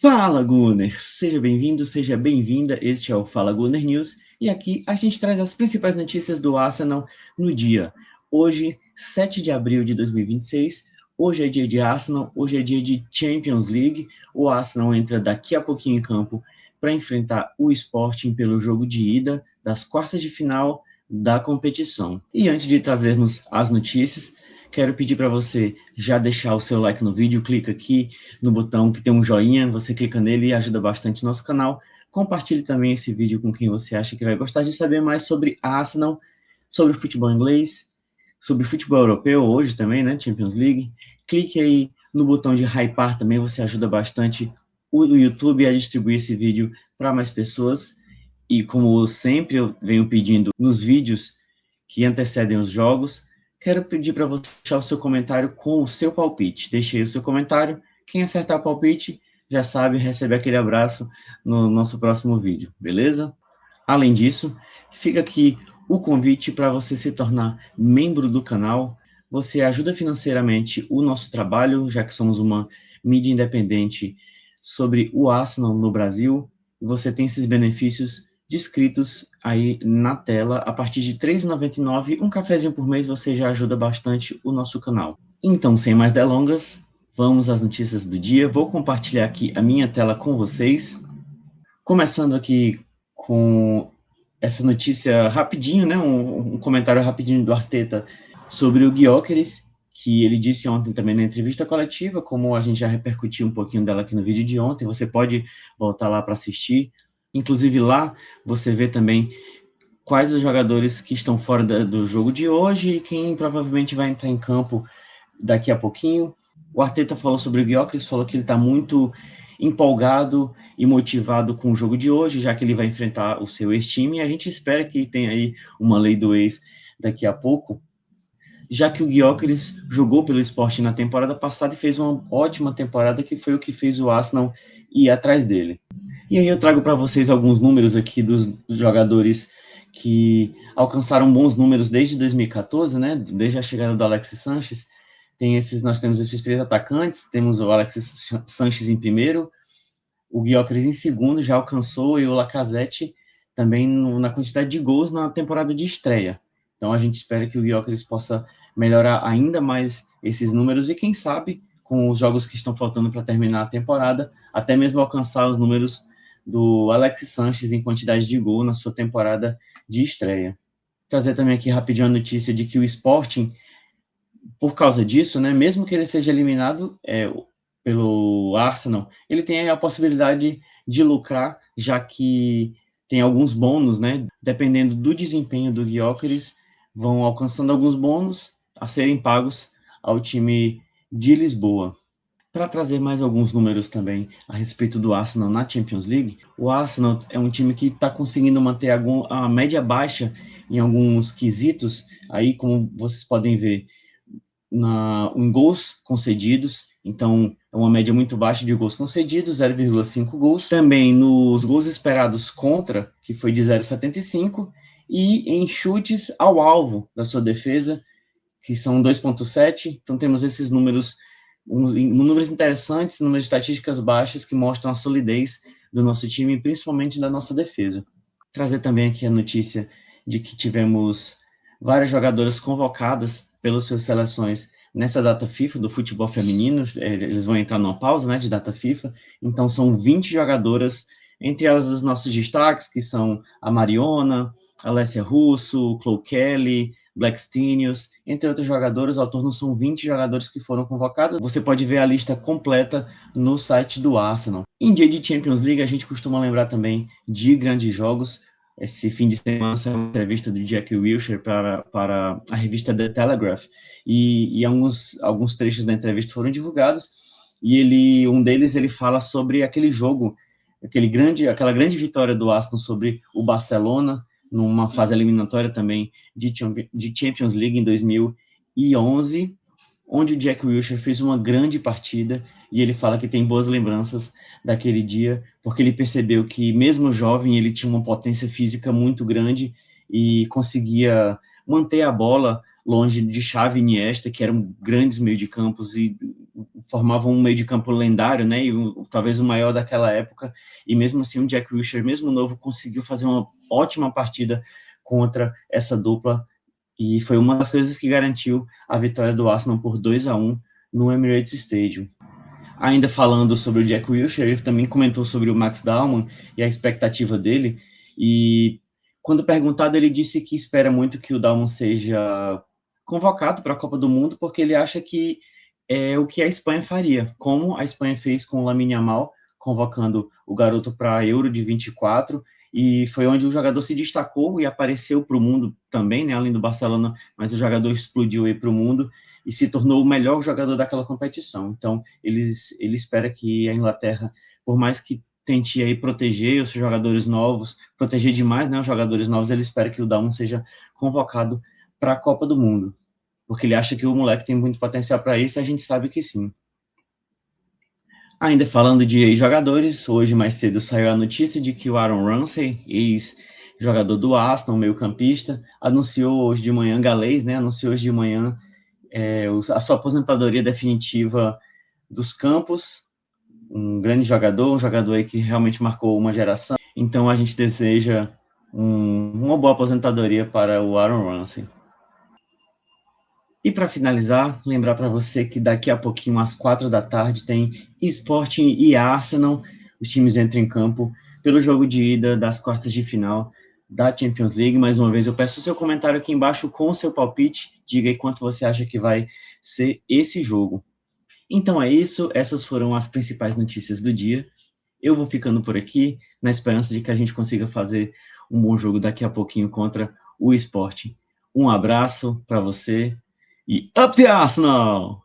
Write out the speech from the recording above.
Fala, Gunner! Seja bem-vindo, seja bem-vinda. Este é o Fala Gunner News e aqui a gente traz as principais notícias do Arsenal no dia. Hoje, 7 de abril de 2026, hoje é dia de Arsenal, hoje é dia de Champions League. O Arsenal entra daqui a pouquinho em campo para enfrentar o Sporting pelo jogo de ida das quartas de final da competição. E antes de trazermos as notícias, quero pedir para você já deixar o seu like no vídeo, clica aqui no botão que tem um joinha, você clica nele e ajuda bastante o nosso canal. Compartilhe também esse vídeo com quem você acha que vai gostar de saber mais sobre Arsenal, sobre futebol inglês, sobre futebol europeu hoje também, né, Champions League. Clique aí no botão de hypar também, você ajuda bastante o YouTube a distribuir esse vídeo para mais pessoas. E como sempre eu venho pedindo nos vídeos que antecedem os jogos, quero pedir para você deixar o seu comentário com o seu palpite. Deixe aí o seu comentário. Quem acertar o palpite já sabe, recebe aquele abraço no nosso próximo vídeo, beleza? Além disso, fica aqui o convite para você se tornar membro do canal. Você ajuda financeiramente o nosso trabalho, já que somos uma mídia independente sobre o Arsenal no Brasil. Você tem esses benefícios descritos aí na tela. A partir de R$ 3,99, um cafezinho por mês, você já ajuda bastante o nosso canal. Então, sem mais delongas, vamos às notícias do dia. Vou compartilhar aqui a minha tela com vocês. Começando aqui com essa notícia rapidinho, né? Um comentário rapidinho do Arteta sobre o Gyökeres, que ele disse ontem também na entrevista coletiva, como a gente já repercutiu um pouquinho dela aqui no vídeo de ontem, você pode voltar lá para assistir. Inclusive lá você vê também quais os jogadores que estão fora do jogo de hoje e quem provavelmente vai entrar em campo daqui a pouquinho. O Arteta falou sobre o Gyökeres, falou que ele está muito empolgado e motivado com o jogo de hoje, já que ele vai enfrentar o seu ex-time, e a gente espera que tenha aí uma lei do ex daqui a pouco, já que o Gyökeres jogou pelo Sporting na temporada passada e fez uma ótima temporada, que foi o que fez o Arsenal ir atrás dele. E aí eu trago para vocês alguns números aqui dos jogadores que alcançaram bons números desde 2014, né? Desde a chegada do Alexis Sanchez. Nós temos esses três atacantes, temos o Alexis Sanchez em primeiro, o Gyökeres em segundo, já alcançou, e o Lacazette também na quantidade de gols na temporada de estreia. Então a gente espera que o Gyökeres possa melhorar ainda mais esses números e quem sabe, com os jogos que estão faltando para terminar a temporada, até mesmo alcançar os números do Alexis Sanchez em quantidade de gol na sua temporada de estreia. Trazer também aqui rapidinho a notícia de que o Sporting, por causa disso, né, mesmo que ele seja eliminado pelo Arsenal, ele tem a possibilidade de lucrar, já que tem alguns bônus, né, dependendo do desempenho do Gyökeres, vão alcançando alguns bônus a serem pagos ao time de Lisboa. Para trazer mais alguns números também a respeito do Arsenal na Champions League, o Arsenal é um time que está conseguindo manter a média baixa em alguns quesitos, aí como vocês podem ver, em gols concedidos, então é uma média muito baixa de gols concedidos, 0,5 gols. Também nos gols esperados contra, que foi de 0,75, e em chutes ao alvo da sua defesa, que são 2,7. Então temos esses números, números interessantes, números de estatísticas baixas que mostram a solidez do nosso time, principalmente da nossa defesa. Trazer também aqui a notícia de que tivemos várias jogadoras convocadas pelas suas seleções nessa data FIFA do futebol feminino. Eles vão entrar numa pausa, né, de data FIFA, então são 20 jogadoras, entre elas os nossos destaques, que são a Mariona, a Alessia Russo, Chloe Kelly, Blackstenius, entre outros jogadores. Ao torno são 20 jogadores que foram convocados. Você pode ver a lista completa no site do Arsenal. Em dia de Champions League, a gente costuma lembrar também de grandes jogos. Esse fim de semana saiu uma entrevista do Jack Wilshere para a revista The Telegraph, e alguns trechos da entrevista foram divulgados, e um deles ele fala sobre aquele jogo, aquela grande vitória do Arsenal sobre o Barcelona, numa fase eliminatória também de Champions League em 2011, onde o Jack Wilshere fez uma grande partida, e ele fala que tem boas lembranças daquele dia, porque ele percebeu que, mesmo jovem, ele tinha uma potência física muito grande e conseguia manter a bola longe de Xavi e Iniesta, que eram grandes meio de campos e formavam um meio de campo lendário, né, e talvez o maior daquela época, e mesmo assim o Jack Wilshere, mesmo novo, conseguiu fazer uma ótima partida contra essa dupla, e foi uma das coisas que garantiu a vitória do Arsenal por 2-1 no Emirates Stadium. Ainda falando sobre o Jack Wilshere, ele também comentou sobre o Max Dalman e a expectativa dele, e quando perguntado, ele disse que espera muito que o Dalman seja convocado para a Copa do Mundo, porque ele acha que é o que a Espanha faria, como a Espanha fez com o Lamine Yamal, convocando o garoto para a Euro de 24, e foi onde o jogador se destacou e apareceu para o mundo também, né, além do Barcelona, mas o jogador explodiu aí para o mundo e se tornou o melhor jogador daquela competição. Então, ele espera que a Inglaterra, por mais que tente aí proteger os jogadores novos, proteger demais, né, os jogadores novos, ele espera que o Dalman seja convocado para a Copa do Mundo, porque ele acha que o moleque tem muito potencial para isso, e a gente sabe que sim. Ainda falando de jogadores, hoje mais cedo saiu a notícia de que o Aaron Ramsey, ex-jogador do Arsenal, meio-campista, anunciou hoje de manhã, galês, né, anunciou hoje de manhã a sua aposentadoria definitiva dos campos, um grande jogador, um jogador aí que realmente marcou uma geração. Então a gente deseja uma boa aposentadoria para o Aaron Ramsey. E para finalizar, lembrar para você que daqui a pouquinho, às 4 da tarde, tem Sporting e Arsenal. Os times entram em campo pelo jogo de ida das quartas de final da Champions League. Mais uma vez, eu peço o seu comentário aqui embaixo com o seu palpite. Diga aí quanto você acha que vai ser esse jogo. Então é isso, essas foram as principais notícias do dia. Eu vou ficando por aqui, na esperança de que a gente consiga fazer um bom jogo daqui a pouquinho contra o Sporting. Um abraço para você e Up the Arsenal!